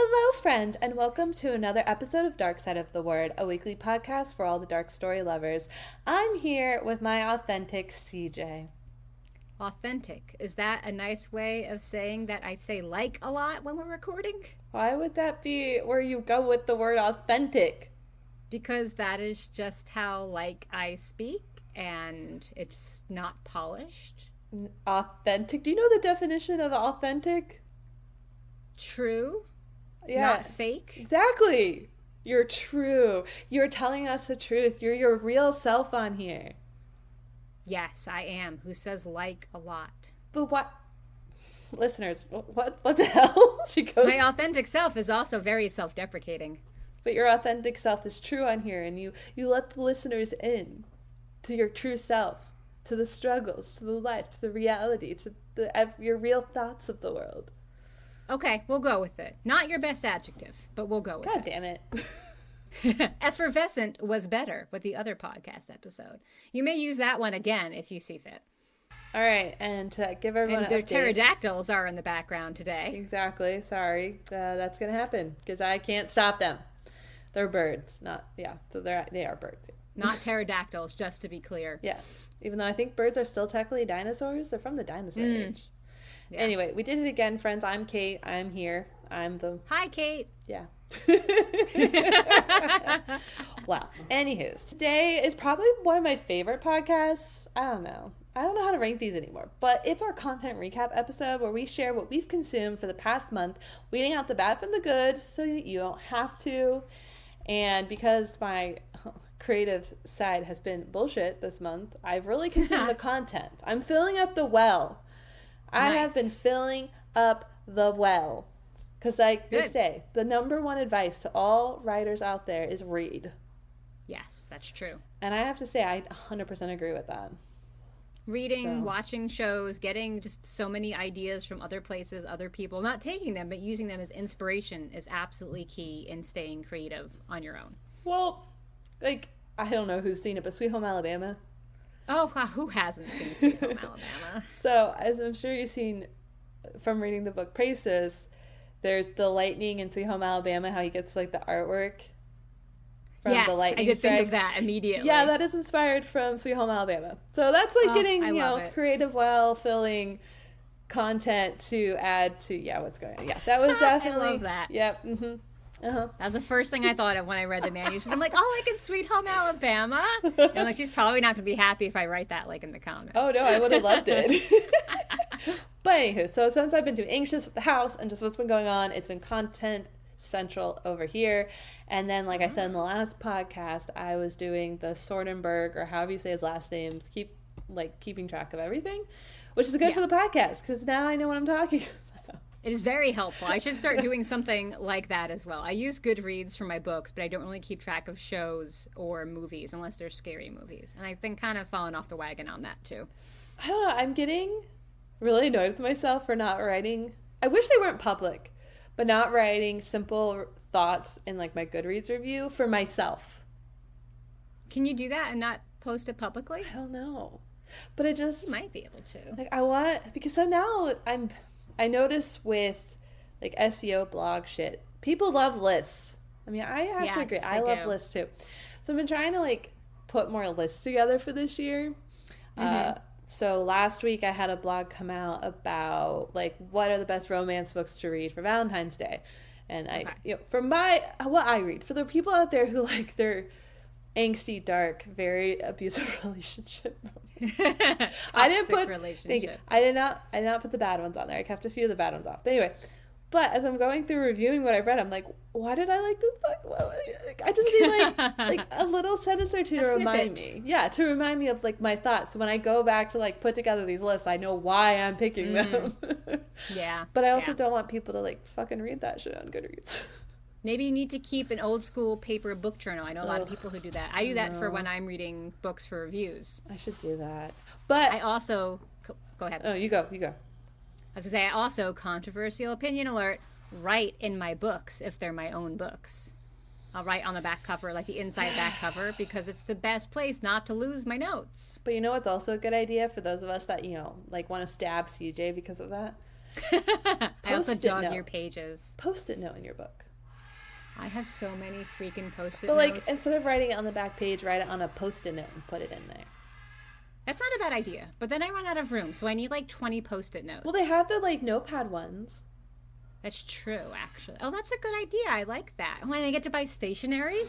Hello, friends, and welcome to another episode of Dark Side of the Word, a weekly podcast for all the dark story lovers. I'm here with my authentic CJ. Authentic. Is that a nice way of saying that I say like a lot when we're recording? Why would that be where you go with the word authentic? Because that is just how like I speak, and it's not polished. Authentic? Do you know the definition of authentic? True. Yeah. Not fake. Exactly. You're true. You're telling us the truth. You're your real self on here. Yes, I am. Who says like a lot? But what? Listeners, what the hell? She goes. My authentic self is also very self-deprecating. But your authentic self is true on here, and you let the listeners in to your true self, to the struggles, to the life, to the reality, to your real thoughts of the world. Okay, we'll go with it. Not your best adjective, but we'll go with it. God damn it. Effervescent was better with the other podcast episode. You may use that one again if you see fit. All right, and to give everyone and their an update. Pterodactyls are in the background today. Exactly. Sorry, that's gonna happen because I can't stop them. They're birds, so they are birds. Not pterodactyls, just to be clear. Yeah, even though I think birds are still technically dinosaurs, they're from the dinosaur age. Yeah. Anyway, we did it again, friends. I'm Kait. I'm here. Hi, Kait. Yeah. Wow. Anywho, today is probably one of my favorite podcasts. I don't know how to rank these anymore, but it's our content recap episode where we share what we've consumed for the past month, weeding out the bad from the good so that you don't have to. And because my creative side has been bullshit this month, I've really consumed the content. I'm filling up the well. I have been filling up the well. Because like they say, the number one advice to all writers out there is read. Yes, that's true. And I have to say, I 100% agree with that. Reading, watching shows, getting just so many ideas from other places, other people, not taking them, but using them as inspiration is absolutely key in staying creative on your own. Well, like, I don't know who's seen it, but Sweet Home Alabama. Oh, who hasn't seen Sweet Home Alabama? So, as I'm sure you've seen from reading the book Praces, there's the lightning in Sweet Home Alabama, how he gets, like, the artwork from the lightning I did strikes. think of that immediately. Yeah, that is inspired from Sweet Home Alabama. So that's, like, getting, creative, well-filling content to add to, what's going on. Yeah, that was definitely... I love that. Yep, mm-hmm. Uh-huh. That was the first thing I thought of when I read the manuscript. I'm like, I can Sweet Home Alabama. And I'm like, she's probably not going to be happy if I write that, like, in the comments. Oh, no, I would have loved it. But anywho, so since I've been too anxious with the house and just what's been going on, it's been content central over here. And then, like I said in the last podcast, I was doing the Sordenberg, or however you say his last names, keeping track of everything, which is good for the podcast, because now I know what I'm talking about. It is very helpful. I should start doing something like that as well. I use Goodreads for my books, but I don't really keep track of shows or movies unless they're scary movies. And I've been kind of falling off the wagon on that, too. I don't know. I'm getting really annoyed with myself for not writing. I wish they weren't public, but not writing simple thoughts in, like, my Goodreads review for myself. Can you do that and not post it publicly? I don't know. But it just... You might be able to. Like, because so now I notice with, like, SEO blog shit, people love lists. I mean, I have to agree. I love lists, too. So I've been trying to, like, put more lists together for this year. Mm-hmm. So last week I had a blog come out about, like, what are the best romance books to read for Valentine's Day. And what I read, for the people out there who like their angsty, dark, very abusive relationship. I didn't put relationship. Thank you. I did not put the bad ones on there. I kept a few of the bad ones off. But anyway, but as I'm going through reviewing what I've read, I'm like, why did I like this book? Well, I just need like a little sentence or two to remind me. Yeah, to remind me of, like, my thoughts. So when I go back to, like, put together these lists, I know why I'm picking them. Yeah. But I also don't want people to, like, fucking read that shit on Goodreads. Maybe you need to keep an old school paper book journal. I know a lot of people who do that. I do that for when I'm reading books for reviews. I should do that. But I also go ahead. Oh, you go. I was going to say, I also, controversial opinion alert, write in my books if they're my own books. I'll write on the back cover, like the inside back cover, because it's the best place not to lose my notes. But you know what's also a good idea for those of us that, like, want to stab CJ because of that? I also Post-it dog note. your pages. Post-it note in your book. I have so many freaking post-it But like, notes. instead of writing it on the back page, write it on a Post-it note and put it in there. That's not a bad idea. But then I run out of room, so I need like 20 post-it notes. Well, they have the like notepad ones. That's true, actually. Oh, that's a good idea. I like that. When I get to buy stationery?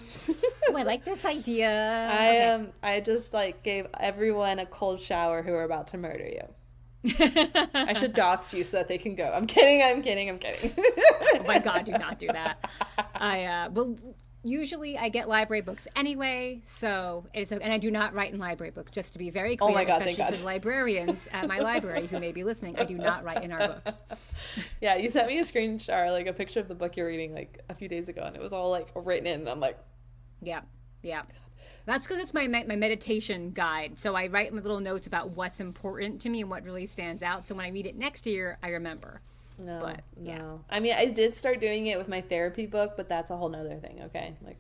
Oh, I like this idea. I just like gave everyone a cold shower who are about to murder you. I should dox you so that they can go. I'm kidding. Oh my God, do not do that. Usually I get library books anyway, so it's okay. And I do not write in library books, just to be very clear, Oh my God, especially to the librarians at my library who may be listening. I do not write in our books. Yeah, you sent me a screenshot, or like a picture of the book you're reading like a few days ago, and it was all like written in, and I'm like, Yeah. That's because it's my meditation guide. So I write my little notes about what's important to me and what really stands out. So when I read it next year, I remember. No. I mean, I did start doing it with my therapy book, but that's a whole nother thing. Okay, like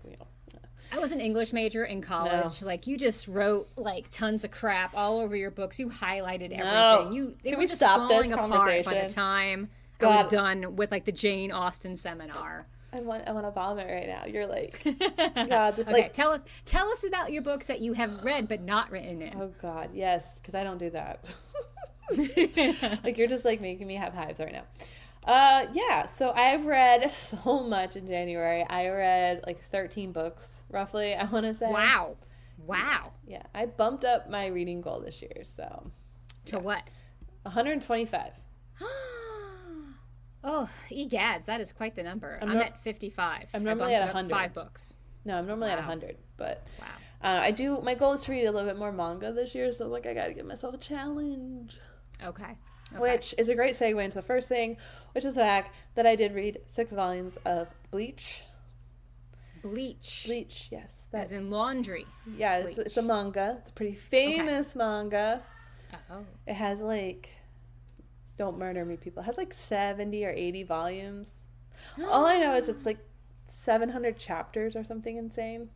I was an English major in college. No. Like you just wrote like tons of crap all over your books. You highlighted everything. They Can were we just stop this falling conversation? apart by the time I was done with like the Jane Austen seminar. I want to vomit right now. You're like, God, this okay, tell us about your books that you have read but not written in. Oh God, yes, because I don't do that. Like you're just like making me have hives right now. Yeah, so I've read so much in January. I read like 13 books roughly, I want to say. Wow. Yeah, I bumped up my reading goal this year, so. To what? 125. Oh, egads, that is quite the number. I'm at 55. I'm normally at 100. 5 books. No, I'm normally at 100, but wow. My goal is to read a little bit more manga this year, so like I gotta give myself a challenge. Okay. Which is a great segue into the first thing, which is the fact that I did read 6 volumes of Bleach. Bleach, yes. As in laundry. Yeah, it's a manga. It's a pretty famous manga. Oh. It has like, don't murder me, people. It has like 70 or 80 volumes. All I know is it's like 700 chapters or something insane.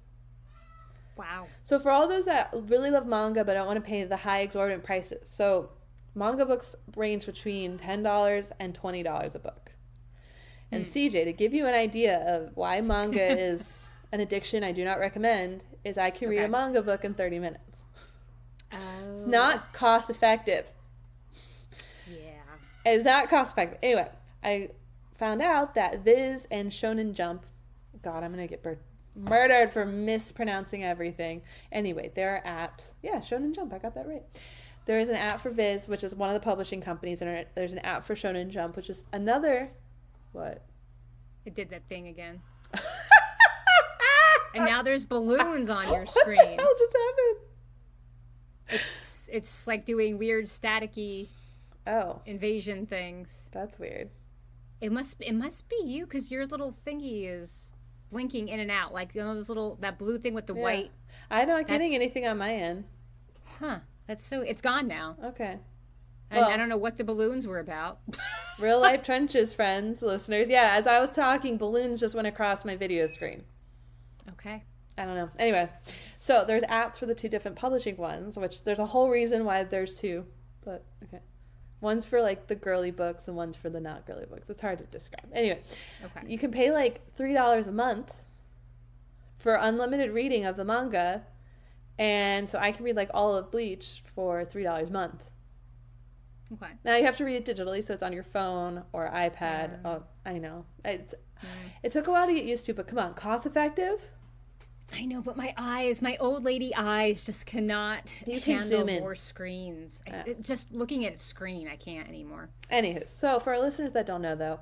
Wow. So for all those that really love manga but don't want to pay the high exorbitant prices, so manga books range between $10 and $20 a book. And CJ, to give you an idea of why manga is an addiction I do not recommend, is I can read a manga book in 30 minutes. Oh. It's not cost effective. Yeah. It's not cost effective. Anyway, I found out that Viz and Shonen Jump, God, I'm going to get murdered for mispronouncing everything. Anyway, there are apps. Yeah, Shonen Jump, I got that right. There is an app for Viz, which is one of the publishing companies, and there's an app for Shonen Jump, which is another... What? It did that thing again. And now there's balloons on your screen. What the hell just happened? It's like doing weird staticky invasion things. That's weird. It must be you, because your little thingy is blinking in and out, like that blue thing with the white. I'm not getting anything on my end. Huh. It's gone now. Okay. And I don't know what the balloons were about. Real life trenches, friends, listeners. Yeah, as I was talking, balloons just went across my video screen. Okay. I don't know. Anyway, so there's apps for the 2 different publishing ones, which there's a whole reason why there's 2. But, okay. One's for, like, the girly books and one's for the not girly books. It's hard to describe. Anyway, you can pay, like, $3 a month for unlimited reading of the manga. And so I can read, like, all of Bleach for $3 a month. Okay. Now you have to read it digitally, so it's on your phone or iPad. Oh, I know. It took a while to get used to, but come on, cost effective? I know, but my old lady eyes just cannot handle more screens. Just looking at a screen, I can't anymore. Anywho, so for our listeners that don't know, though,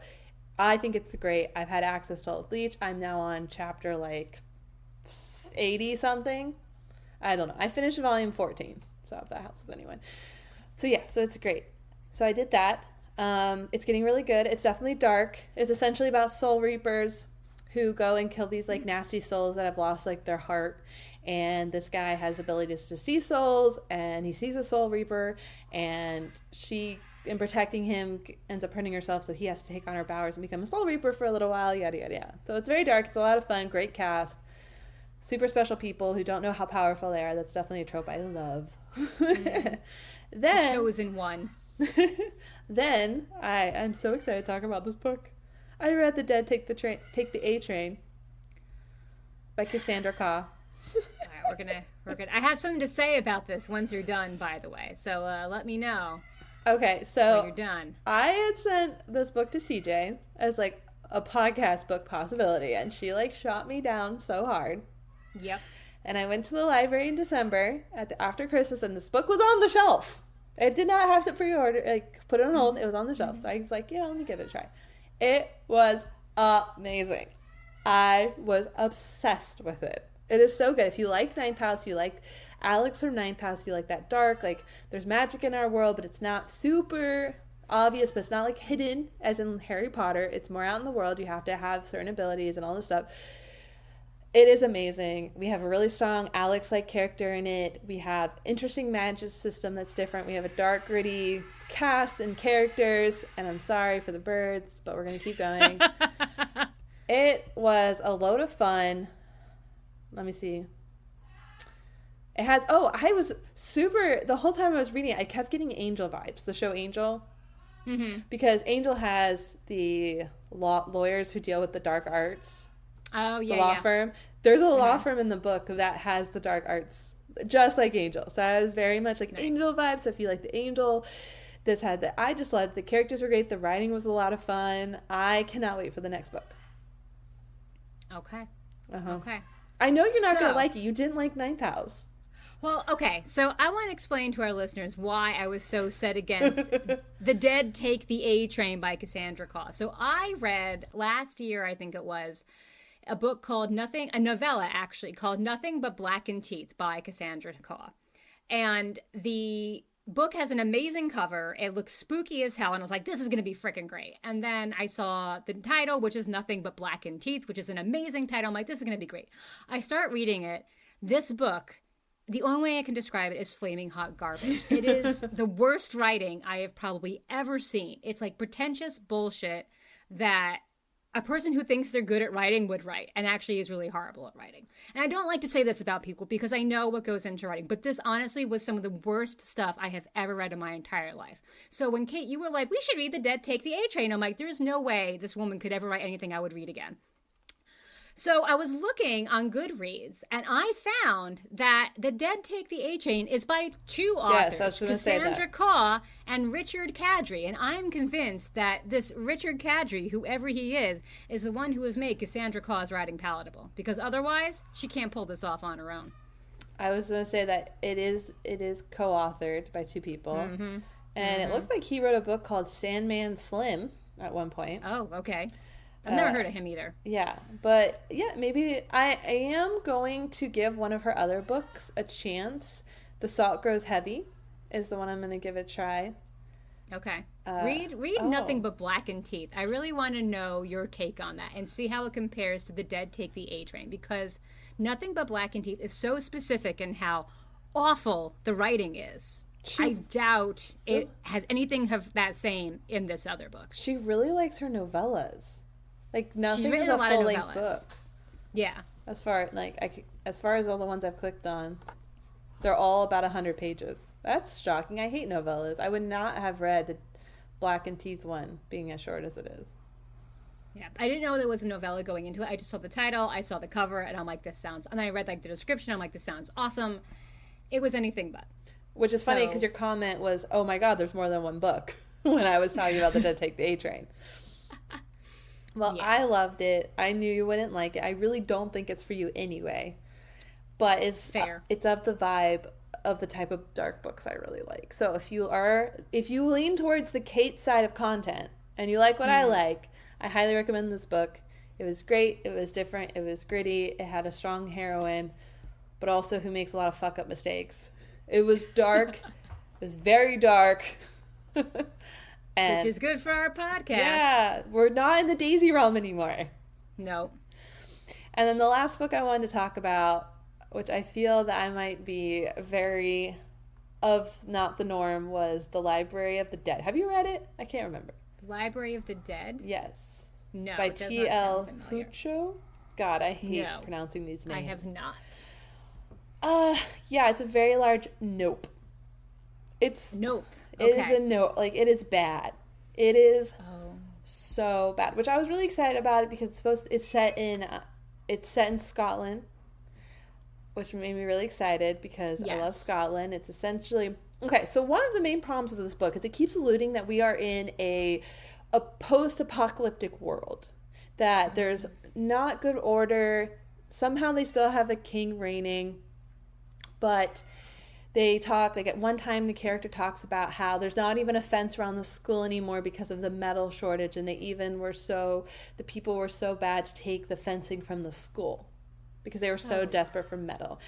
I think it's great. I've had access to all of Bleach. I'm now on chapter, like, 80-something. I don't know. I finished volume 14, so if that helps with anyone. So yeah, so it's great. So I did that. It's getting really good. It's definitely dark. It's essentially about soul reapers who go and kill these like nasty souls that have lost like their heart. And this guy has abilities to see souls, and he sees a soul reaper, and she, in protecting him, ends up hurting herself, so he has to take on her powers and become a soul reaper for a little while, yada yada yada. So it's very dark. It's a lot of fun. Great cast. Super special people who don't know how powerful they are. That's definitely a trope I love. Then Chosen one. Then I'm so excited to talk about this book. I read The Dead Take the A Train by Cassandra Khaw. All right, we're gonna. I have something to say about this once you're done, by the way. So let me know. Okay, so when you're done. I had sent this book to CJ as like a podcast book possibility, and she like shot me down so hard. Yep. And I went to the library in December after Christmas, and this book was on the shelf. It did not have to pre-order, like put it on hold. It was on the shelf, so I was like, yeah, let me give it a try. It was amazing. I was obsessed with it. It is so good. If you like Ninth House, you like Alex from Ninth House, you like that dark, like there's magic in our world, but it's not super obvious, but it's not like hidden as in Harry Potter. It's more out in the world. You have to have certain abilities and all this stuff. It is amazing. We have a really strong Alex-like character in it. We have interesting magic system that's different. We have a dark, gritty cast and characters. And I'm sorry for the birds, but we're going to keep going. It was a load of fun. Let me see. It has, I was super, the whole time I was reading it, I kept getting Angel vibes, the show Angel. Mm-hmm. Because Angel has the lawyers who deal with the dark arts. Oh, yeah, the law firm. There's a law firm in the book that has the dark arts, just like Angel. So I was very much like Angel vibes. So if you like the Angel, this had that. I just loved. The characters were great. The writing was a lot of fun. I cannot wait for the next book. Okay. Uh-huh. Okay. I know you're not going to like it. You didn't like Ninth House. Well, okay. So I want to explain to our listeners why I was so set against The Dead Take the A Train by Cassandra Khaw. So I read last year, I think it was, a book called a novella actually, called Nothing But Blackened Teeth by Cassandra Khaw. And the book has an amazing cover. It looks spooky as hell. And I was like, this is going to be freaking great. And then I saw the title, which is Nothing But Blackened Teeth, which is an amazing title. I'm like, this is going to be great. I start reading it. This book, the only way I can describe it is flaming hot garbage. It is the worst writing I have probably ever seen. It's like pretentious bullshit that a person who thinks they're good at writing would write, and actually is really horrible at writing. And I don't like to say this about people because I know what goes into writing, but this honestly was some of the worst stuff I have ever read in my entire life. So when Kate, you were like, we should read The Dead Take the A Train, I'm like, there's no way this woman could ever write anything I would read again. So I was looking on Goodreads, and I found that The Dead Take the A Train is by two authors, yes, I was going to say that. Cassandra Khaw and Richard Kadrey. And I'm convinced that this Richard Kadrey, whoever he is the one who has made Cassandra Khaw's writing palatable. Because otherwise, she can't pull this off on her own. I was going to say that it is co-authored by two people. Mm-hmm. And it looks like he wrote a book called Sandman Slim at one point. Oh, okay. I've never heard of him either. Yeah, but yeah, maybe I am going to give one of her other books a chance. The Salt Grows Heavy is the one I'm going to give a try. Okay. Read Nothing But Blackened Teeth. I really want to know your take on that and see how it compares to The Dead Take the A Train, because Nothing But Blackened Teeth is so specific in how awful the writing is. I doubt it has anything of that same in this other book. She really likes her novellas. Like, Nothing is a a full-length book. Yeah. As far as all the ones I've clicked on, they're all about 100 pages. That's shocking. I hate novellas. I would not have read the Blackened Teeth one, being as short as it is. Yeah, I didn't know there was a novella going into it. I just saw the title, I saw the cover, and I'm like, this sounds... And then I read, like, the description, I'm like, this sounds awesome. It was anything but. Which is funny, because your comment was, oh my god, there's more than one book, when I was talking about The Dead Take the A Train. Well, yeah. I loved it. I knew you wouldn't like it. I really don't think it's for you anyway. But it's fair. It's of the vibe of the type of dark books I really like. So if you lean towards the Kait side of content and you like what I like, I highly recommend this book. It was great. It was different. It was gritty. It had a strong heroine, but also who makes a lot of fuck up mistakes. It was dark. It was very dark. Which is good for our podcast. Yeah, we're not in the Daisy realm anymore. No. And then the last book I wanted to talk about, which I feel that I might be very of not the norm, was The Library of the Dead. Have you read it? I can't remember. Library of the Dead? Yes. No, by T.L. Hucho. God, I hate pronouncing these names. I have not. Yeah, it's a very large nope. It's nope. It is a nope. Like, it is bad. It is so bad, which I was really excited about it because it's set in Scotland, which made me really excited because I love Scotland. It's essentially okay. So one of the main problems of this book is it keeps alluding that we are in a post-apocalyptic world, that there's not good order. Somehow they still have a king reigning, but they talk, like at one time the character talks about how there's not even a fence around the school anymore because of the metal shortage, and the people were so bad to take the fencing from the school because they were so desperate for metal.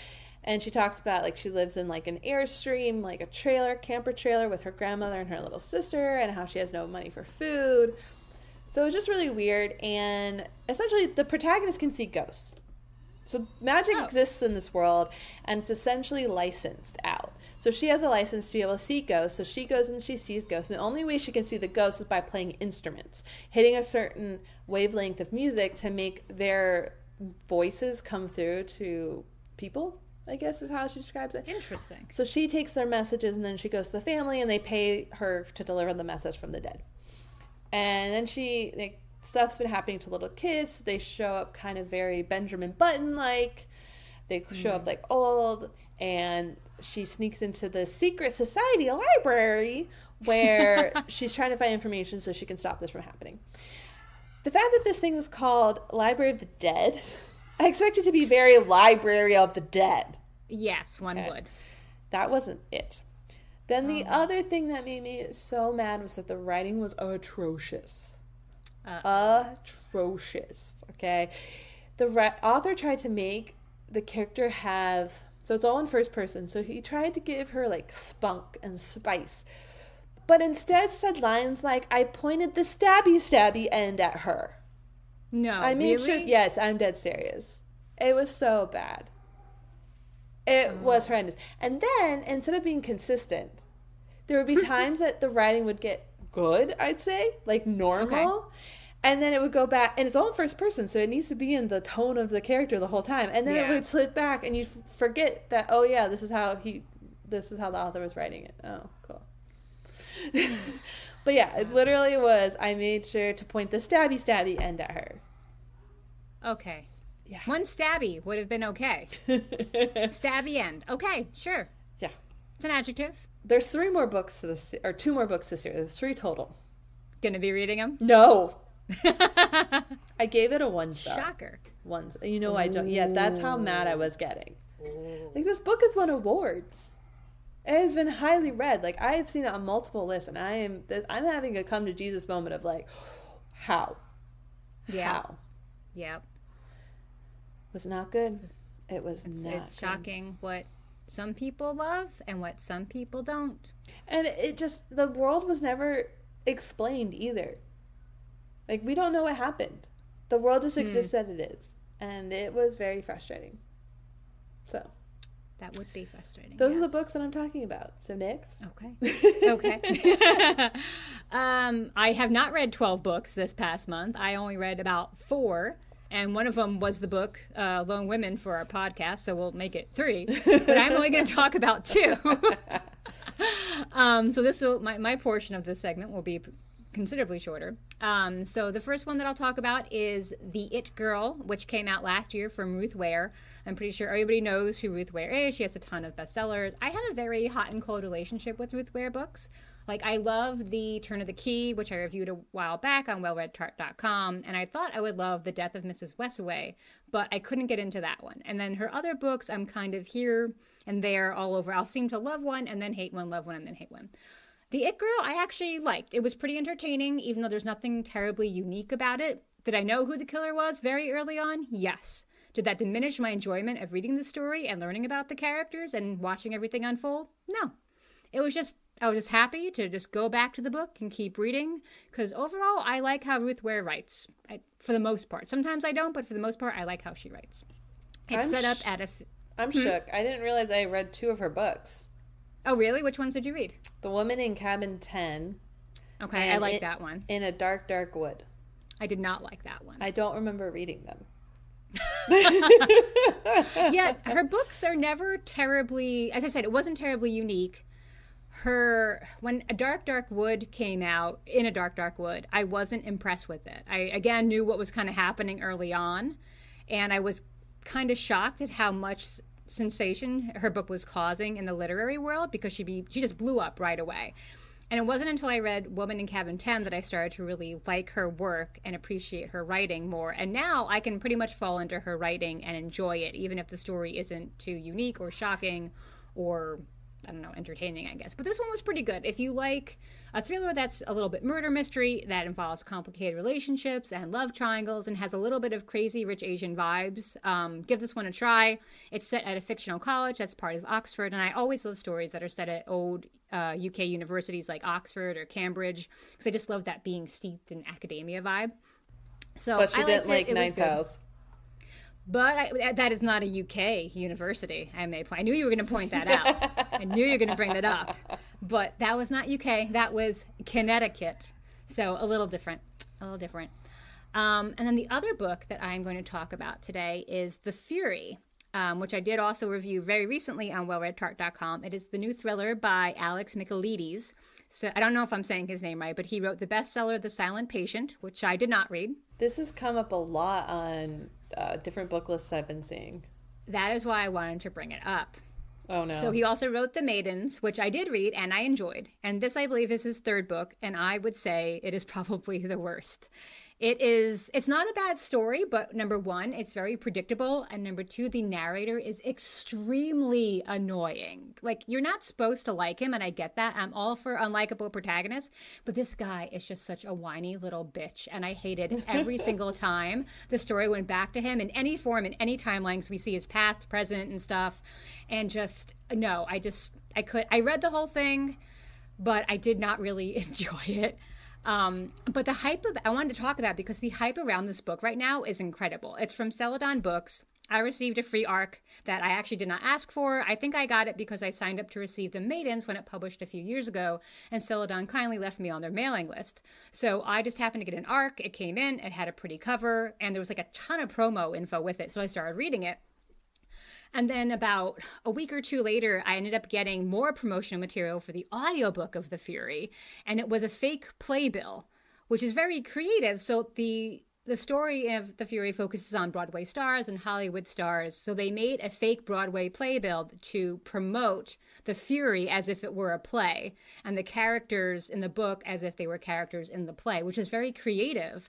And she talks about like she lives in like an Airstream, like a camper trailer with her grandmother and her little sister, and how she has no money for food. So it's just really weird, and essentially the protagonist can see ghosts. So magic exists in this world, and it's essentially licensed out. So she has a license to be able to see ghosts. So she goes and she sees ghosts. And the only way she can see the ghosts is by playing instruments, hitting a certain wavelength of music to make their voices come through to people, I guess is how she describes it. Interesting. So she takes their messages, and then she goes to the family, and they pay her to deliver the message from the dead. And then stuff's been happening to little kids. They show up kind of very Benjamin Button-like. They show up like old, and she sneaks into the secret society library where she's trying to find information so she can stop this from happening. The fact that this thing was called Library of the Dead, I expect it to be very Library of the Dead. Yes, one would. That wasn't it. Then the other thing that made me so mad was that the writing was atrocious. Atrocious. Okay. The author tried to make the character so it's all in first person, so he tried to give her like spunk and spice, but instead said lines like, I pointed the stabby end at her. No, I made sure. Yes, I'm dead serious. It was so bad. It was horrendous. And then, instead of being consistent, there would be times that the writing would get good, I'd say, like normal. Okay. And then it would go back, and it's all in first person, so it needs to be in the tone of the character the whole time. And then it would slip back, and you'd forget that, oh yeah, this is how the author was writing it. Oh, cool. But yeah, it literally was, I made sure to point the stabby end at her. Okay. Yeah. One stabby would have been okay. Stabby end. Okay, sure. Yeah. It's an adjective. There's 3 more books to this, or 2 more books this year. There's 3 total. Gonna be reading them? No. I gave it a 1 star. Shocker. 1. You know, I don't. Yeah, that's how mad I was getting. Like, this book has won awards. It has been highly read. Like, I have seen it on multiple lists, and I'm having a come to Jesus moment of like, how? Yeah. How? Yeah. It was not good. It was not It's shocking what some people love and what some people don't. And the world was never explained either. Like, we don't know what happened. The world just exists as it is. And it was very frustrating. So. That would be frustrating. Those are the books that I'm talking about. So next. Okay. I have not read 12 books this past month. I only read about 4. And one of them was the book, Lone Women, for our podcast. So we'll make it 3. But I'm only going to talk about 2. So my portion of this segment will be considerably shorter. So the first one that I'll talk about is The It Girl, which came out last year from Ruth Ware. I'm pretty sure everybody knows who Ruth Ware is. She has a ton of bestsellers. I have a very hot and cold relationship with Ruth Ware books. Like, I love The Turn of the Key, which I reviewed a while back on wellreadtart.com, and I thought I would love The Death of Mrs. Westaway, but I couldn't get into that one. And then her other books, I'm kind of here and there all over. I'll seem to love one and then hate one, love one and then hate one. The It Girl, I actually liked. It was pretty entertaining, even though there's nothing terribly unique about it. Did I know who the killer was very early on? Yes. Did that diminish my enjoyment of reading the story and learning about the characters and watching everything unfold? No. I was just happy to just go back to the book and keep reading, because overall, I like how Ruth Ware writes, for the most part. Sometimes I don't, but for the most part, I like how she writes. It's set up at a... I'm shook. I didn't realize I read 2 of her books. Oh, really? Which ones did you read? The Woman in Cabin 10. Okay, I like that one. In a Dark, Dark Wood. I did not like that one. I don't remember reading them. Yeah, her books are never terribly... As I said, it wasn't terribly unique. when A Dark Dark Wood came out, In a Dark Dark Wood, I wasn't impressed with it. I again knew what was kind of happening early on, and I was kind of shocked at how much sensation her book was causing in the literary world, because she just blew up right away. And it wasn't until I read Woman in Cabin 10 that I started to really like her work and appreciate her writing more. And now I can pretty much fall into her writing and enjoy it, even if the story isn't too unique or shocking or, I don't know, entertaining, I guess. But this one was pretty good. If you like a thriller that's a little bit murder mystery, that involves complicated relationships and love triangles and has a little bit of crazy rich Asian vibes, give this one a try. It's set at a fictional college that's part of Oxford, and I always love stories that are set at old UK universities like Oxford or Cambridge, because I just love that being steeped in academia vibe. So, but she didn't like Nine Tails. But that is not a UK university, I may point. I knew you were going to point that out. I knew you were going to bring that up. But that was not UK. That was Connecticut. So a little different. And then the other book that I'm going to talk about today is The Fury, which I did also review very recently on wellreadtart.com. It is the new thriller by Alex Michaelides. So I don't know if I'm saying his name right, but he wrote the bestseller The Silent Patient, which I did not read. This has come up a lot on different book lists I've been seeing. That is why I wanted to bring it up. Oh, no. So he also wrote The Maidens, which I did read and I enjoyed. And this, I believe, is his third book, and I would say it is probably the worst. It's not a bad story, but number one, it's very predictable. And number two, the narrator is extremely annoying. Like, you're not supposed to like him, and I get that. I'm all for unlikable protagonists, but this guy is just such a whiny little bitch. And I hated every single time the story went back to him in any form, in any timelines. We see his past, present, and stuff. And just, no, I read the whole thing, but I did not really enjoy it. But the hype I wanted to talk about, because the hype around this book right now is incredible. It's from Celadon Books. I received a free ARC that I actually did not ask for. I think I got it because I signed up to receive The Maidens when it published a few years ago, and Celadon kindly left me on their mailing list. So I just happened to get an ARC. It came in, it had a pretty cover, and there was like a ton of promo info with it. So I started reading it. And then about a week or two later, I ended up getting more promotional material for the audiobook of The Fury. And it was a fake playbill, which is very creative. So the story of The Fury focuses on Broadway stars and Hollywood stars. So they made a fake Broadway playbill to promote The Fury as if it were a play, and the characters in the book as if they were characters in the play, which is very creative.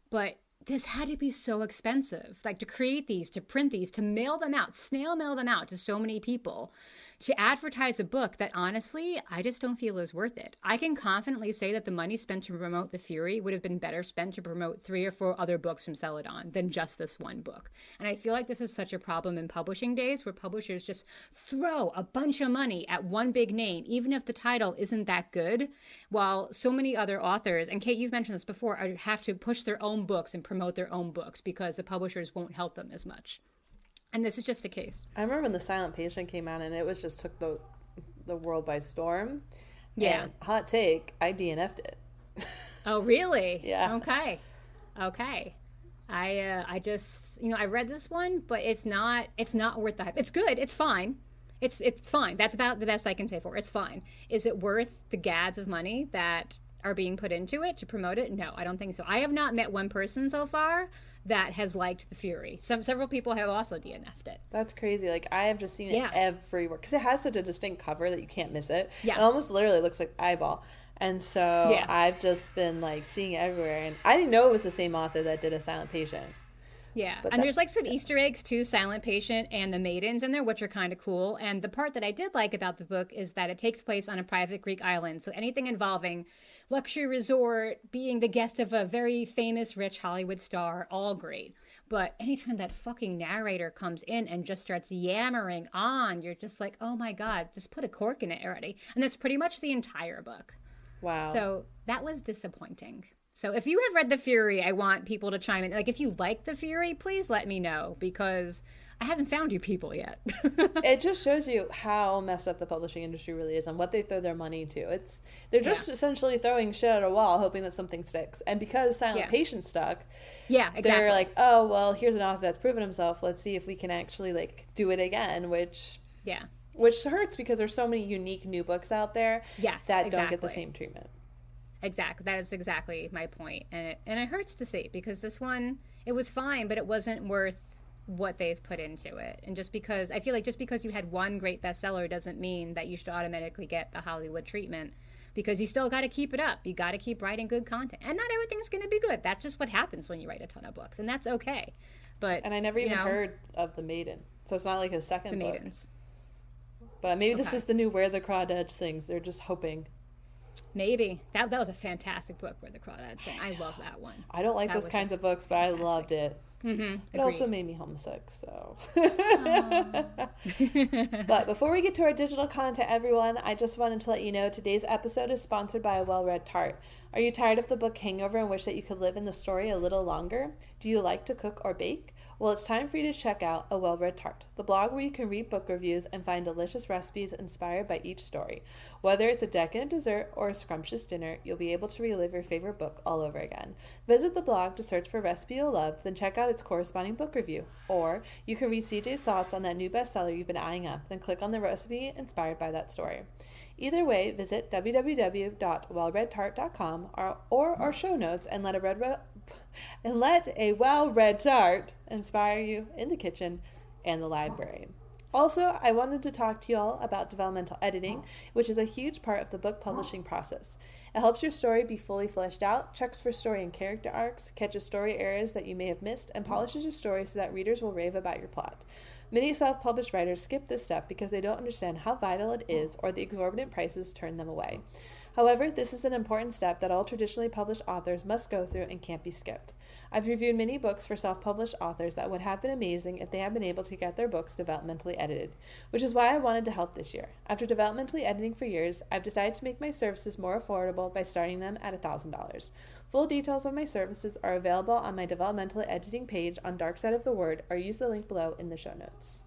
But this had to be so expensive, like to create these, to print these, to mail them out, snail mail them out to so many people, to advertise a book that honestly, I just don't feel is worth it. I can confidently say that the money spent to promote The Fury would have been better spent to promote 3 or 4 other books from Celadon than just this one book. And I feel like this is such a problem in publishing days, where publishers just throw a bunch of money at one big name, even if the title isn't that good, while so many other authors, and Kate, you've mentioned this before, have to push their own books and promote their own books because the publishers won't help them as much. And this is just a case. I remember when The Silent Patient came out, and it was just took the world by storm. Yeah. And hot take, I DNF'd it. Oh, really? Yeah. Okay. I just, I read this one, but it's not worth the hype. It's good. It's fine. It's fine. That's about the best I can say for it. It's fine. Is it worth the gads of money that are being put into it to promote it? No, I don't think so. I have not met one person so far that has liked The Fury. Several people have also DNF'd it. That's crazy. Like, I have just seen it everywhere, because it has such a distinct cover that you can't miss it. Yes. It almost literally looks like eyeball. And so I've just been like seeing it everywhere, and I didn't know it was the same author that did A Silent Patient. Yeah, and there's like some Easter eggs too, Silent Patient and The Maidens in there, which are kind of cool. And the part that I did like about the book is that it takes place on a private Greek island. So anything involving luxury resort, being the guest of a very famous rich Hollywood star, all great. But anytime that fucking narrator comes in and just starts yammering on, you're just like, oh my God, just put a cork in it already. And that's pretty much the entire book. Wow. So that was disappointing. So if you have read The Fury, I want people to chime in. Like, if you like The Fury, please let me know, because I haven't found you people yet. It just shows you how messed up the publishing industry really is and what they throw their money to. They're just essentially throwing shit at a wall, hoping that something sticks. And because Silent Patient stuck, exactly. They're like, oh, well, here's an author that's proven himself. Let's see if we can actually, like, do it again, which... Yeah. which hurts because there's so many unique new books out there that don't get the same treatment. Exactly. That is exactly my point. And it hurts to see, because this one, it was fine, but it wasn't worth what they've put into it. And I feel like just because you had one great bestseller doesn't mean that you should automatically get the Hollywood treatment, because you still got to keep it up. You got to keep writing good content. And not everything's going to be good. That's just what happens when you write a ton of books. And that's okay. And I never even heard of The Maiden. So it's not like his second book. The Maidens. But maybe this is the new Where the Crawdads Sings. They're just hoping. Maybe. That was a fantastic book, Where the Crawdads Sing. I love that one. I don't like those kinds of books, but fantastic. I loved it. Mm-hmm. It also made me homesick, so. But before we get to our digital content, everyone, I just wanted to let you know today's episode is sponsored by a well-read tart. Are you tired of the book hangover and wish that you could live in the story a little longer? Do you like to cook or bake? Well, it's time for you to check out A Well-Read Tart, the blog where you can read book reviews and find delicious recipes inspired by each story. Whether it's a decadent dessert or a scrumptious dinner, you'll be able to relive your favorite book all over again. Visit the blog to search for a recipe you'll love, then check out its corresponding book review. Or you can read CJ's thoughts on that new bestseller you've been eyeing up, then click on the recipe inspired by that story. Either way, visit www.wellreadtart.com or our show notes and let a well-read tart inspire you in the kitchen and the library. Also, I wanted to talk to you all about developmental editing, which is a huge part of the book publishing process. It helps your story be fully fleshed out, checks for story and character arcs, catches story errors that you may have missed, and polishes your story so that readers will rave about your plot. Many self-published writers skip this step because they don't understand how vital it is, or the exorbitant prices turn them away. However, this is an important step that all traditionally published authors must go through and can't be skipped. I've reviewed many books for self-published authors that would have been amazing if they had been able to get their books developmentally edited, which is why I wanted to help this year. After developmentally editing for years, I've decided to make my services more affordable by starting them at $1,000. Full details of my services are available on my developmentally editing page on Dark Side of the Word, or use the link below in the show notes.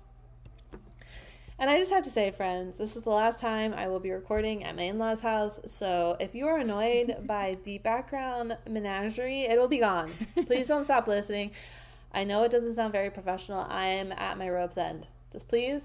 And I just have to say, friends, this is the last time I will be recording at my in-laws' house, so if you are annoyed by the background menagerie, it will be gone. Please don't stop listening. I know it doesn't sound very professional. I am at my rope's end. Just please.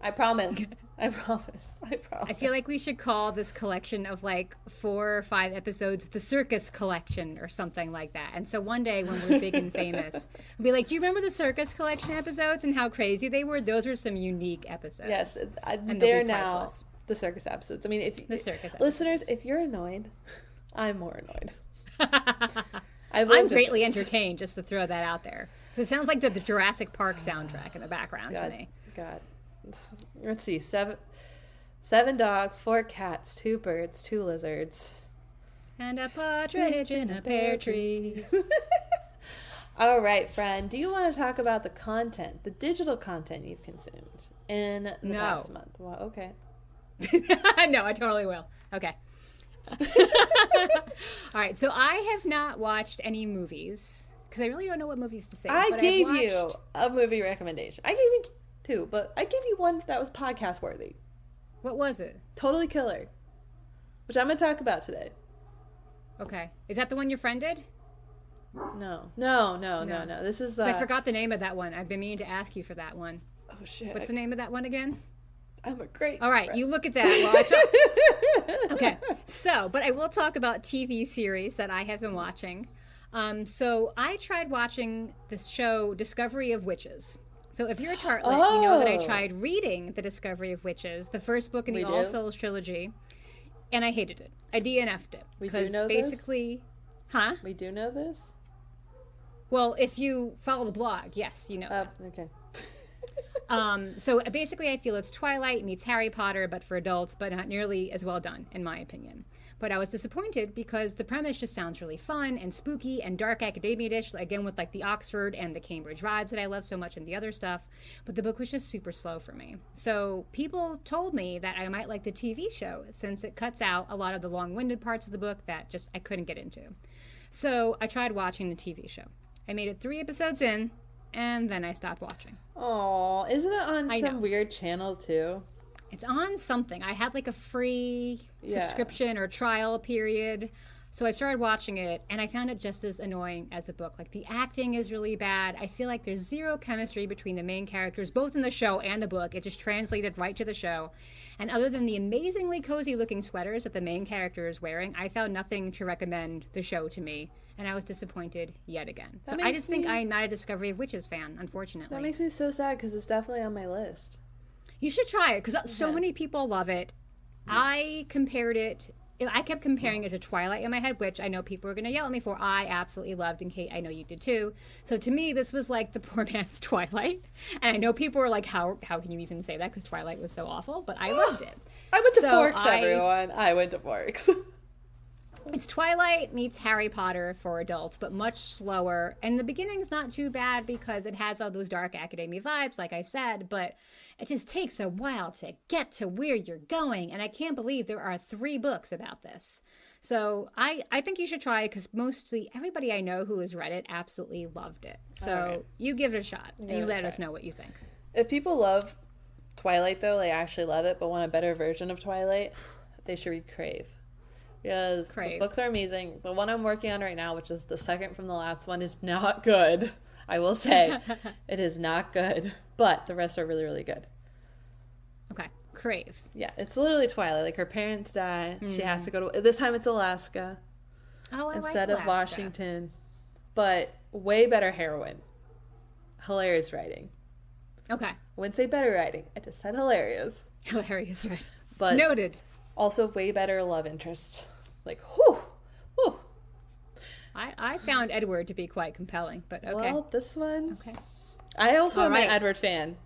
I promise. I promise. I feel like we should call this collection of like 4 or 5 episodes the Circus Collection or something like that. And so one day when we're big and famous, we'll be like, do you remember the Circus Collection episodes and how crazy they were? Those are some unique episodes. Yes, they're now the circus episodes. I mean, if the circus listeners, if you're annoyed, I'm more annoyed. I'm greatly entertained, just to throw that out there. It sounds like the Jurassic Park soundtrack in the background to me. God. Let's see, 7 dogs, 4 cats, 2 birds, 2 lizards, and a partridge in a pear tree. All right, friend, do you want to talk about the content, the digital content you've consumed in the past month? Well, okay. No, I totally will. Okay. All right, so I have not watched any movies because I really don't know what movies to say. I gave you a movie recommendation. I gave you 2, but I gave you one that was podcast worthy. What was it? Totally Killer, which I'm going to talk about today. Okay. Is that the one your friend did? No. This is... I forgot the name of that one. I've been meaning to ask you for that one. Oh, shit. What's the name of that one again? I'm a great All right, friend. You look at that while I talk. Okay. So, but I will talk about TV series that I have been watching. So I tried watching this show, Discovery of Witches. So if you're a tartlet, you know that I tried reading The Discovery of Witches, the first book in the All Souls trilogy, and I hated it. I DNF'd it. We do know basically, this? Huh? We do know this? Well, if you follow the blog, yes, you know that. Okay. So basically I feel it's Twilight meets Harry Potter, but for adults, but not nearly as well done, in my opinion. But I was disappointed because the premise just sounds really fun and spooky and dark academia-ish, again with like the Oxford and the Cambridge vibes that I love so much and the other stuff. But the book was just super slow for me. So people told me that I might like the TV show since it cuts out a lot of the long-winded parts of the book that just I couldn't get into. So I tried watching the TV show. I made it 3 episodes in, and then I stopped watching. Oh, isn't it on some weird channel too? It's on something. I had like a free subscription or trial period. So I started watching it, and I found it just as annoying as the book. Like, the acting is really bad. I feel like there's zero chemistry between the main characters, both in the show and the book. It just translated right to the show. And other than the amazingly cozy-looking sweaters that the main character is wearing, I found nothing to recommend the show to me. And I was disappointed yet again. So I just think I'm not a Discovery of Witches fan, unfortunately. That makes me so sad because it's definitely on my list. You should try it because so many people love it. I kept comparing it to Twilight in my head, which I know people are going to yell at me for. I absolutely loved, and Kate, I know you did too. So to me, this was like the poor man's Twilight. And I know people were like, how can you even say that? Because Twilight was so awful, but I loved it. I went to Forks, everyone. I went to Forks. It's Twilight meets Harry Potter for adults, but much slower. And the beginning's not too bad because it has all those dark academia vibes, like I said, but it just takes a while to get to where you're going. And I can't believe there are 3 books about this. So I think you should try it because mostly everybody I know who has read it absolutely loved it. So you give it a shot and you let us know what you think. If people love Twilight, though, they actually love it, but want a better version of Twilight, they should read Crave. Because the books are amazing. The one I'm working on right now, which is the second from the last one, is not good. I will say. It is not good. But the rest are really, really good. Okay. Crave. Yeah. It's literally Twilight. Like, her parents die. She has to go to... This time it's Alaska. Oh, I instead like of Washington. But way better heroine. Hilarious writing. Okay. I wouldn't say better writing. I just said hilarious. Hilarious, right. But noted. Also way better love interest. Like, whew. I found Edward to be quite compelling, but okay. Well, this one... Okay. I also am an Edward fan.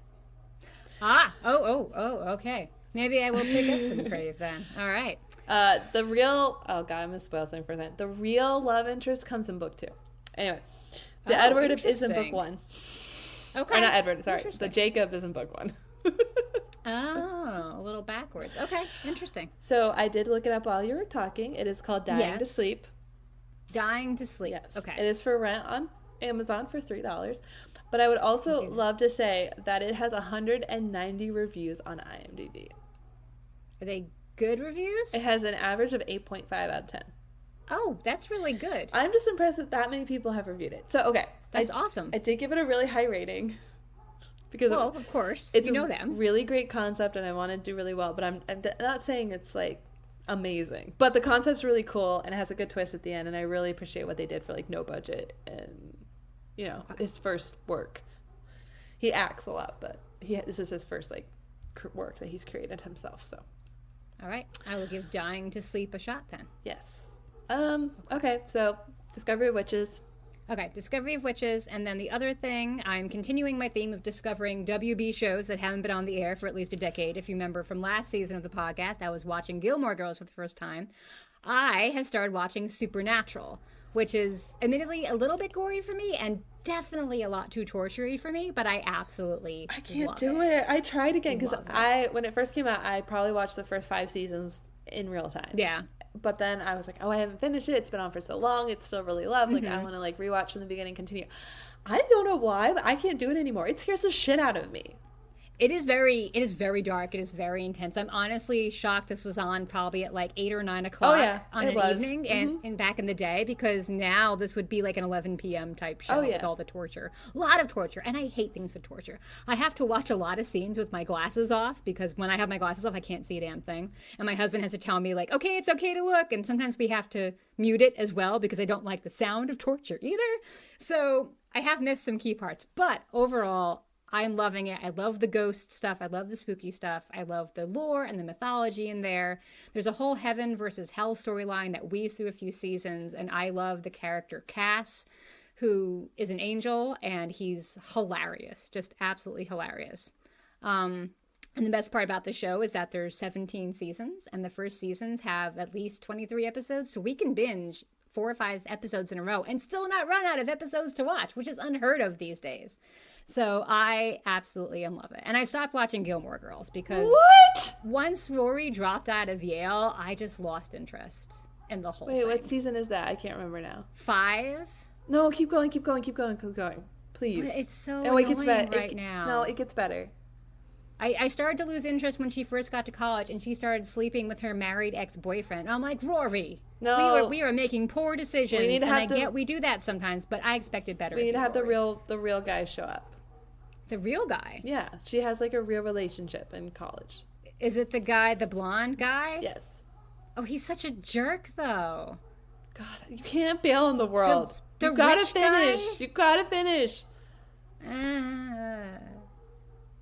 Okay. Maybe I will pick up some Crave then. All right. The real... Oh, God, I'm going to spoil something for a second. The real love interest comes in book 2. Anyway. The Edward is in book 1. Okay. Or not Edward, sorry. The Jacob is in book 1. Oh, a little backwards. Okay, interesting. So I did look it up while you were talking. It is called Dying to Sleep. Dying to Sleep. Yes. Okay. It is for rent on Amazon for $3. But I would also love to say that it has 190 reviews on IMDb. Are they good reviews? It has an average of 8.5 out of 10. Oh, that's really good. I'm just impressed that many people have reviewed it. So, okay. That's awesome. I did give it a really high rating. Because of course. It's you know them. Really great concept, and I want to do really well. But I'm not saying it's, like, amazing. But the concept's really cool, and it has a good twist at the end, and I really appreciate what they did for, like, no budget and, you know, his first work. He acts a lot, but this is his first, like, work that he's created himself, so. All right. I will give Dying to Sleep a shot then. Yes. Okay, so Discovery of Witches. Okay, Discovery of Witches, and then the other thing, I'm continuing my theme of discovering WB shows that haven't been on the air for at least a decade. If you remember from last season of the podcast, I was watching Gilmore Girls for the first time. I have started watching Supernatural, which is admittedly a little bit gory for me and definitely a lot too torture-y for me, but I absolutely I can't do it. I tried again because when it first came out, I probably watched the first 5 seasons in real time. Yeah. But then I was like, I haven't finished it. It's been on for so long. It's still really loved. Like, I want to, like, rewatch from the beginning, continue. I don't know why, but I can't do it anymore. It scares the shit out of me. It is very dark. It is very intense. I'm honestly shocked this was on probably at like 8 or 9 o'clock on an evening and back in the day, because now this would be like an 11 p.m. type show with all the torture. A lot of torture. And I hate things with torture. I have to watch a lot of scenes with my glasses off, because when I have my glasses off, I can't see a damn thing. And my husband has to tell me, like, okay, it's okay to look. And sometimes we have to mute it as well because I don't like the sound of torture either. So I have missed some key parts. But overall, I'm loving it. I love the ghost stuff. I love the spooky stuff. I love the lore and the mythology in there. There's a whole heaven versus hell storyline that weaves through a few seasons. And I love the character Cass, who is an angel, and he's hilarious. Just absolutely hilarious. And the best part about the show is that there's 17 seasons, and the first seasons have at least 23 episodes. So we can binge 4 or 5 episodes in a row and still not run out of episodes to watch, which is unheard of these days. So I absolutely love it. And I stopped watching Gilmore Girls because once Rory dropped out of Yale, I just lost interest in the whole thing. Wait, what season is that? I can't remember now. 5? No, keep going. Please. But it's so annoying right now. No, it gets better. I started to lose interest when she first got to college and she started sleeping with her married ex-boyfriend. I'm like, Rory, no, we are making poor decisions. We need to and have get we do that sometimes, but I expected better. We need to have Rory. the real guy show up. The real guy? Yeah, she has like a real relationship in college. Is it the blonde guy? Yes. Oh, he's such a jerk, though. God, you can't bail on the world. The you gotta rich finish. guy? You gotta finish.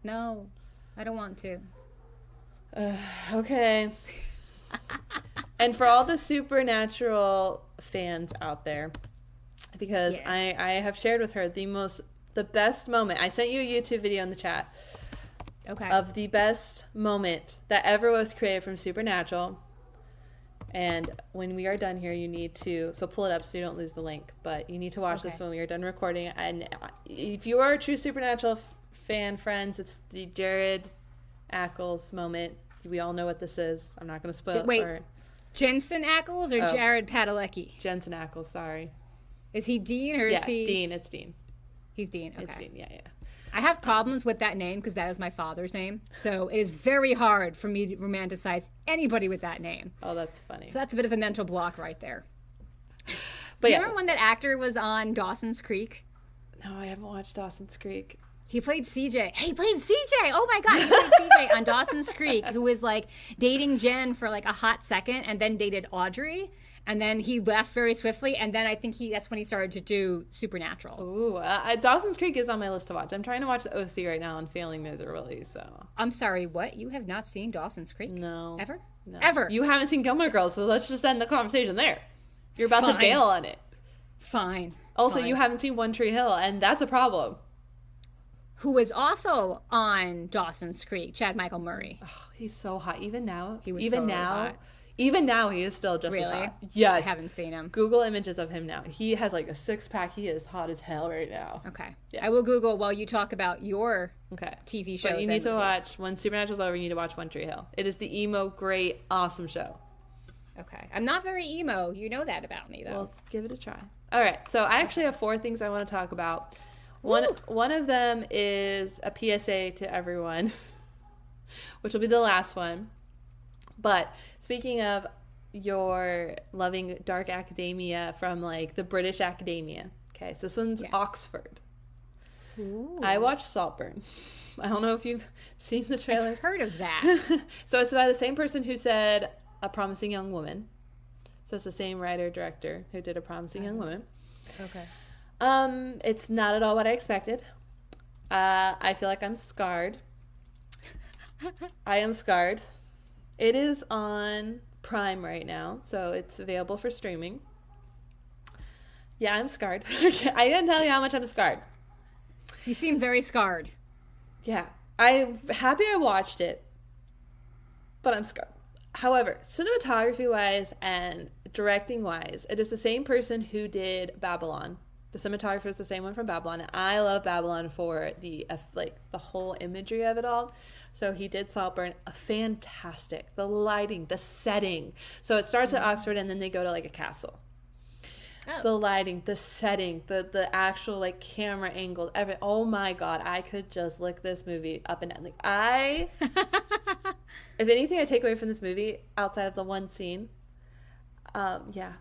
No, I don't want to. Okay. And for all the Supernatural fans out there, because yes. I have shared with her the best moment. I sent you a YouTube video in the chat. Okay. Of the best moment that ever was created from Supernatural. And when we are done here, you need to, so pull it up so you don't lose the link, but you need to watch this when we are done recording. And if you are a true Supernatural fan, friends, it's the Jared Ackles moment. We all know what this is. I'm not going to spoil it for Jensen Ackles or Jared Padalecki? Jensen Ackles, sorry. Is he Dean or is he? Dean. It's Dean. He's Dean, okay. It's Dean, yeah. I have problems with that name because that is my father's name. So it is very hard for me to romanticize anybody with that name. Oh, that's funny. So that's a bit of a mental block right there. But Do you remember when that actor was on Dawson's Creek? No, I haven't watched Dawson's Creek. He played CJ. He played CJ. Oh my God. He played CJ on Dawson's Creek, who was like dating Jen for like a hot second and then dated Audrey. And then he left very swiftly, and then I think that's when he started to do Supernatural. Ooh, Dawson's Creek is on my list to watch. I'm trying to watch the OC right now and failing miserably, so. I'm sorry, what? You have not seen Dawson's Creek? No. Ever? No. Ever? You haven't seen Gilmore Girls, so let's just end the conversation there. You're about to bail on it. Fine. Also, you haven't seen One Tree Hill, and that's a problem. Who was also on Dawson's Creek, Chad Michael Murray. Oh, he's so hot. Even now? He was so hot. Even now, he is still just as hot. Yes. I haven't seen him. Google images of him now. He has like a six-pack. He is hot as hell right now. Okay. Yes. I will Google while you talk about your TV shows. But you need to watch, when Supernatural's over, you need to watch One Tree Hill. It is the emo, great, awesome show. Okay. I'm not very emo. You know that about me, though. Well, give it a try. All right. So I actually have 4 things I want to talk about. One of them is a PSA to everyone, which will be the last one. But speaking of your loving dark academia from like the British academia. Okay, so this one's Oxford. Ooh. I watched Saltburn. I don't know if you've seen the trailer. I've heard of that. So it's by the same person who said A Promising Young Woman. So it's the same writer-director who did A Promising Young Woman. Okay. It's not at all what I expected. I feel like I'm scarred. I am scarred. It is on Prime right now, so it's available for streaming. Yeah, I'm scarred. I didn't tell you how much I'm scarred. You seem very scarred. Yeah. I'm happy I watched it, but I'm scarred. However, cinematography-wise and directing-wise, it is the same person who did Babylon. The cinematographer is the same one from Babylon, and I love Babylon for the whole imagery of it all. So he did Saltburn, fantastic. The lighting, the setting. So it starts at Oxford, and then they go to like a castle. Oh. The lighting, the setting, the actual like camera angle, everything. Oh my God, I could just lick this movie up and down. Like if anything I take away from this movie outside of the one scene, yeah.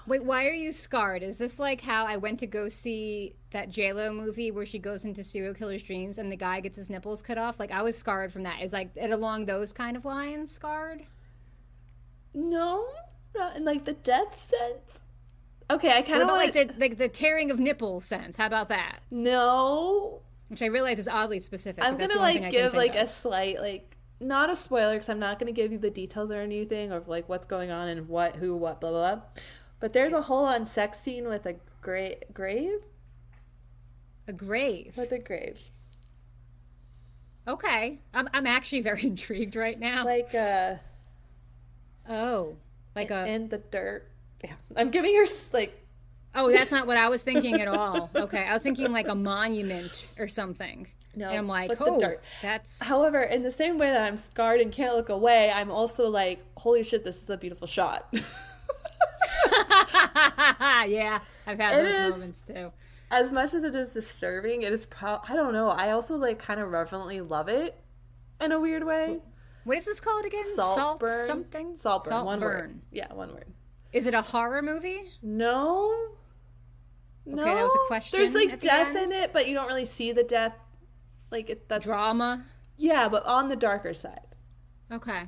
Wait, why are you scarred? Is this like how I went to go see that J-Lo movie where she goes into serial killer's dreams and the guy gets his nipples cut off? Like, I was scarred from that. Is like it along those kind of lines, scarred? No, not in like the death sense. Okay, I kind of like the tearing of nipples sense. How about that? No. Which I realize is oddly specific. I'm gonna like give like a slight like not a spoiler because I'm not gonna give you the details or anything of like what's going on and what, who, what, blah blah. But there's a whole-on sex scene with a grave? A grave? With a grave. Okay. I'm actually very intrigued right now. Like in the dirt. Yeah. I'm giving her, like... Oh, that's not what I was thinking at all. Okay. I was thinking like a monument or something. No, and I'm like, the dirt. That's... However, in the same way that I'm scarred and can't look away, I'm also like, holy shit, this is a beautiful shot. Yeah, I've had those moments too. as much as it is disturbing, it is I don't know. I also like kind of reverently love it in a weird way. What is this called again? Saltburn. Something? Saltburn. One word. Yeah, one word. Is it a horror movie? No. No. Okay, that was a question. There's like death in it, but you don't really see the death. Like that's drama. Yeah, but on the darker side. Okay.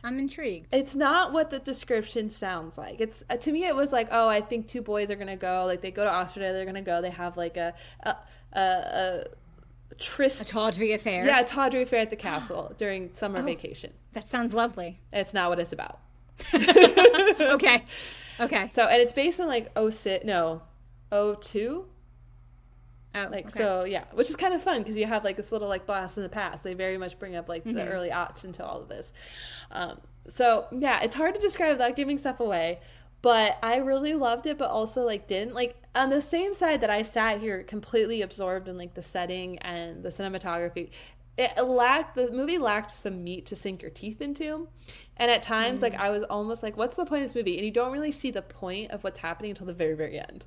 I'm intrigued. It's not what the description sounds like. It's to me it was like, oh, I think two boys are gonna go, like they go to Oxford, they're gonna go, they have like a tryst, a tawdry affair. Yeah, a tawdry affair at the castle during summer vacation. That sounds lovely. It's not what it's about. Okay. So, and it's based on like 02. Oh, like, okay. so yeah, which is kind of fun because you have like this little like blast in the past. They very much bring up like the early aughts into all of this. So yeah, it's hard to describe without giving stuff away, but I really loved it, but also like didn't. Like on the same side that I sat here completely absorbed in like the setting and the cinematography, the movie lacked some meat to sink your teeth into. And at times like I was almost like, what's the point of this movie? And you don't really see the point of what's happening until the very, very end.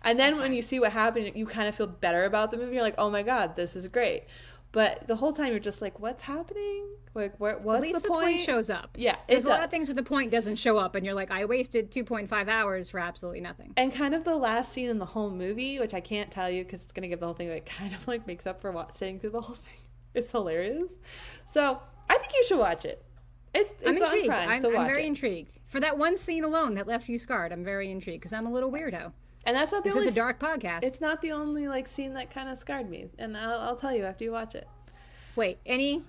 And then when you see what happened, you kind of feel better about the movie. You're like, oh my God, this is great. But the whole time you're just like, what's happening? Like, what's At least the point shows up. Yeah, There's a lot of things where the point doesn't show up, and you're like, I wasted 2.5 hours for absolutely nothing. And kind of the last scene in the whole movie, which I can't tell you because it's going to give the whole thing, like, kind of like makes up for sitting through the whole thing. It's hilarious. So I think you should watch it. I'm intrigued. On Prime, I'm watch very it. intrigued. For that one scene alone that left you scarred, I'm very intrigued because I'm a little weirdo. And that's not the this only. This is a dark podcast. It's not the only like scene that kind of scarred me, and I'll tell you after you watch it. Wait, any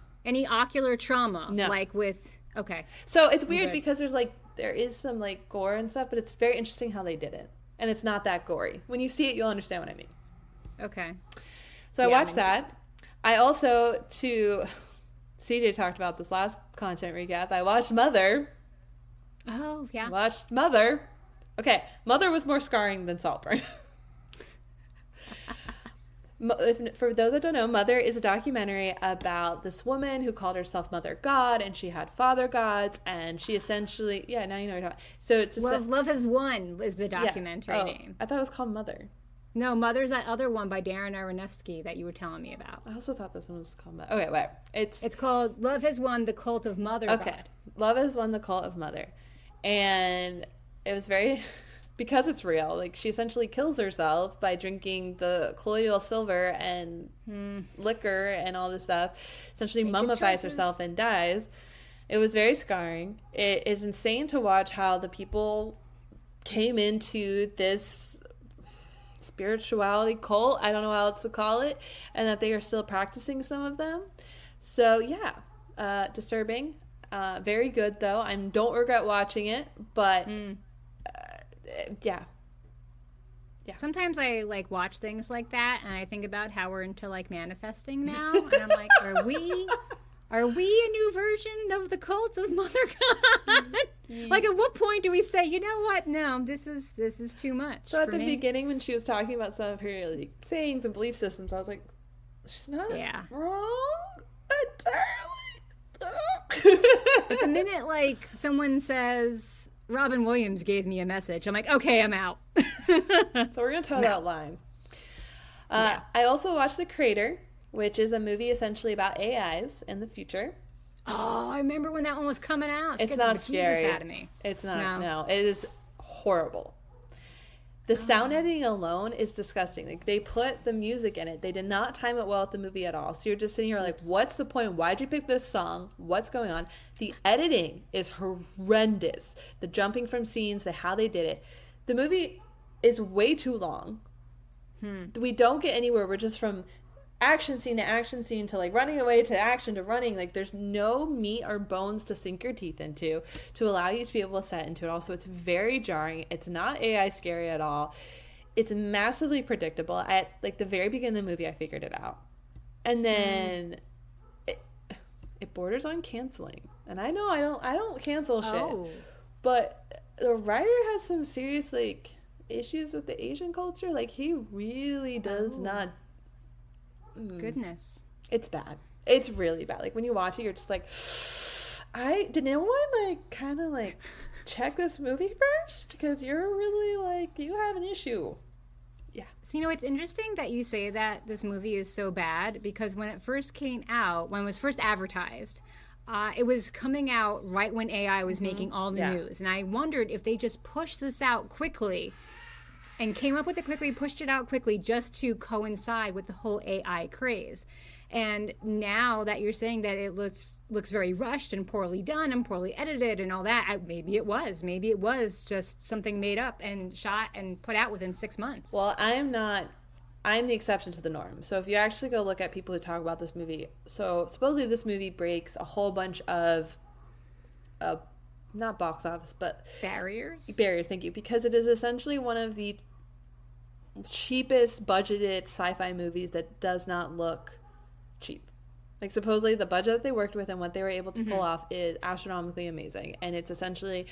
ocular trauma? No. Like with okay. So it's weird because there is some like gore and stuff, but it's very interesting how they did it, and it's not that gory. When you see it, you'll understand what I mean. Okay. So I watched that. I also CJ talked about this last content recap. I watched Mother. Oh yeah. Watched Mother. Okay, Mother was more scarring than Saltburn. For those that don't know, Mother is a documentary about this woman who called herself Mother God, and she had father gods, and she essentially, now you know what you're talking. So it's Love Has Won is the documentary name. I thought it was called Mother. No, Mother's that other one by Darren Aronofsky that you were telling me about. I also thought this one was called Mother. Okay, whatever. It's called Love Has Won, The Cult of Mother God. Okay, Love Has Won, The Cult of Mother. And it was very, because it's real, like she essentially kills herself by drinking the colloidal silver and liquor and all this stuff. Essentially mummifies herself and dies. It was very scarring. It is insane to watch how the people came into this spirituality cult, I don't know how else to call it, and that they are still practicing some of them. So yeah, disturbing. Very good though. I don't regret watching it, but yeah. Sometimes I like watch things like that, and I think about how we're into like manifesting now, and I'm like, are we a new version of the cult of Mother God? Like, at what point do we say, you know what? No, this is too much. So at the beginning, when she was talking about some of her like sayings and belief systems, I was like, she's not wrong entirely. But the minute like someone says Robin Williams gave me a message, I'm like, okay, I'm out. So we're gonna toe that line. I also watched The Crater, which is a movie essentially about AIs in the future. Oh, I remember when that one was coming out. It's not scary. Out of me. It's not. No, it is horrible. The sound editing alone is disgusting. Like, they put the music in it. They did not time it well with the movie at all. So you're just sitting here like, what's the point? Why'd you pick this song? What's going on? The editing is horrendous. The jumping from scenes, how they did it. The movie is way too long. We don't get anywhere. We're just from action scene to like running away to action to running. Like, there's no meat or bones to sink your teeth into to allow you to be able to set into it. Also, it's very jarring. It's not AI scary at all. It's massively predictable. At like the very beginning of the movie, I figured it out, and then it borders on canceling. And I know I don't cancel shit, but the writer has some serious like issues with the Asian culture. Like, he really does not. Goodness. It's bad. It's really bad. Like, when you watch it, you're just like, did no one like kind of like check this movie first? Because you're really like, you have an issue. Yeah. So, it's interesting that you say that this movie is so bad, because when it first came out, when it was first advertised, it was coming out right when AI was making all the news. And I wondered if they just pushed this out quickly and came up with it quickly, pushed it out quickly just to coincide with the whole AI craze. And now that you're saying that it looks very rushed and poorly done and poorly edited and all that, maybe it was just something made up and shot and put out within 6 months. Well, I'm the exception to the norm. So if you actually go look at people who talk about this movie, so supposedly this movie breaks a whole bunch of not box office, but barriers, thank you, because it is essentially one of the cheapest budgeted sci-fi movies that does not look cheap. Like, supposedly the budget that they worked with and what they were able to pull off is astronomically amazing, and it's essentially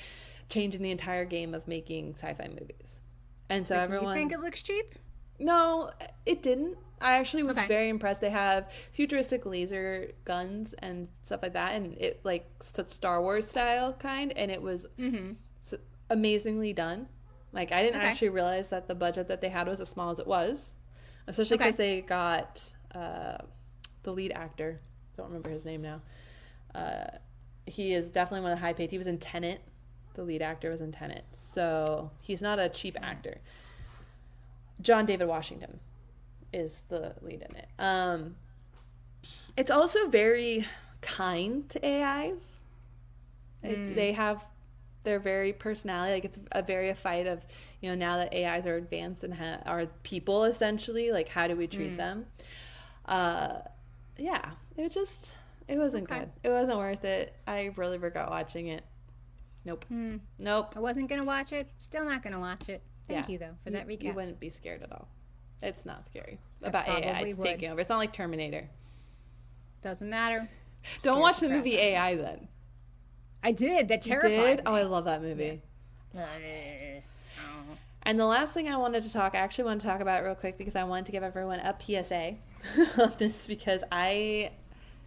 changing the entire game of making sci-fi movies. And so everyone, do you think it looks cheap? No, it didn't. I actually was very impressed. They have futuristic laser guns and stuff like that, and it like Star Wars style kind, and it was amazingly done. Like, I didn't actually realize that the budget that they had was as small as it was, especially because they got the lead actor. Don't remember his name now. He is definitely one of the high paid. He was in Tenet. The lead actor was in Tenet, so he's not a cheap actor. John David Washington is the lead in it. It's also very kind to AIs. They have their very personality. Like, it's a fight of, now that AIs are advanced and are people essentially, like, how do we treat them? Yeah, it wasn't good. It wasn't worth it. I really regret watching it. Nope. Nope. I wasn't going to watch it. Still not going to watch it. Thank you, though, for that recap. You wouldn't be scared at all. It's not scary about AI taking over. It's not like Terminator. Doesn't matter. Don't watch the movie AI then. I did. That terrified me. Oh, I love that movie. Yeah. And the last thing I wanted to I actually want to talk about it real quick, because I wanted to give everyone a PSA on this, because I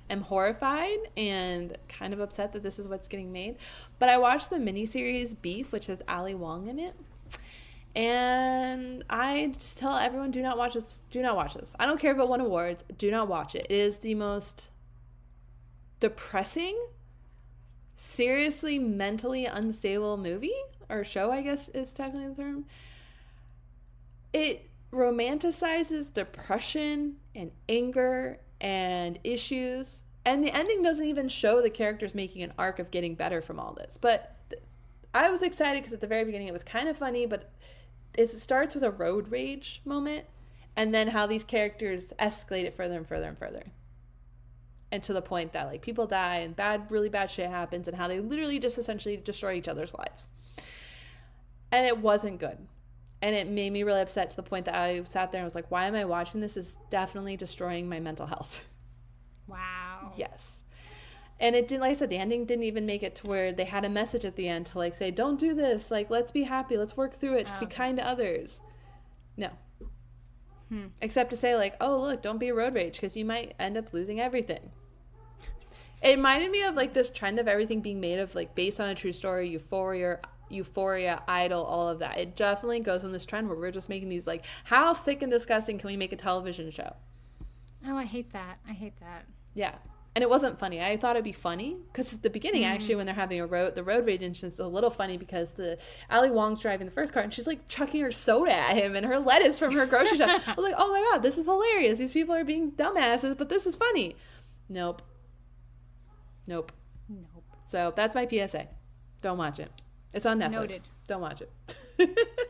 am horrified and kind of upset that this is what's getting made. But I watched the miniseries Beef, which has Ali Wong in it. And I just tell everyone, do not watch this. Do not watch this. I don't care if it won awards. Do not watch it. It is the most depressing, seriously mentally unstable movie, or show, I guess is technically the term. It romanticizes depression and anger and issues, and the ending doesn't even show the characters making an arc of getting better from all this. But I was excited because at the very beginning it was kind of funny, but it starts with a road rage moment, and then how these characters escalate it further and further and further, and to the point that, like, people die and really bad shit happens, and how they literally just essentially destroy each other's lives. And it wasn't good. And it made me really upset, to the point that I sat there and was like, why am I watching this? This is definitely destroying my mental health. Wow. Yes. And it didn't, like I said, the ending didn't even make it to where they had a message at the end to, like, say, don't do this. Like, let's be happy. Let's work through it. Be kind to others. No. Except to say, like, oh, look, don't be a road rage, because you might end up losing everything. It reminded me of, like, this trend of everything being made of, like, based on a true story, Euphoria, Idol, all of that. It definitely goes on this trend where we're just making these, like, how sick and disgusting can we make a television show? Oh, I hate that. Yeah. And it wasn't funny. I thought it'd be funny, because at the beginning, actually, when they're having the road rage incident, it's a little funny, because Ali Wong's driving the first car, and she's, like, chucking her soda at him and her lettuce from her grocery shop. I was like, oh my god, this is hilarious. These people are being dumbasses, but this is funny. Nope. So that's my PSA. Don't watch it. It's on Netflix. Noted. Don't watch it.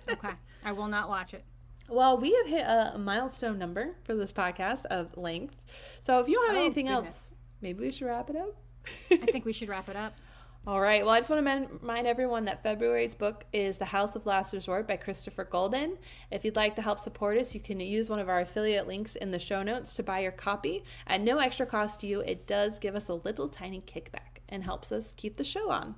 Okay. I will not watch it. Well, we have hit a milestone number for this podcast of length. So if you don't have anything else, maybe we should wrap it up. I think we should wrap it up. All right. Well, I just want to remind everyone that February's book is The House of Last Resort by Christopher Golden. If you'd like to help support us, you can use one of our affiliate links in the show notes to buy your copy. At no extra cost to you, it does give us a little tiny kickback and helps us keep the show on.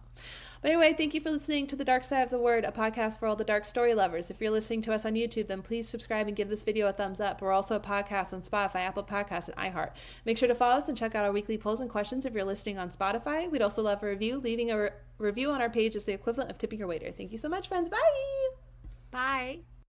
But anyway, thank you for listening to The Dark Side of the Word, a podcast for all the dark story lovers. If you're listening to us on YouTube, then please subscribe and give this video a thumbs up. We're also a podcast on Spotify, Apple Podcasts, and iHeart. Make sure to follow us and check out our weekly polls and questions if you're listening on Spotify. We'd also love a review. Leaving a review on our page is the equivalent of tipping your waiter. Thank you so much, friends. Bye! Bye!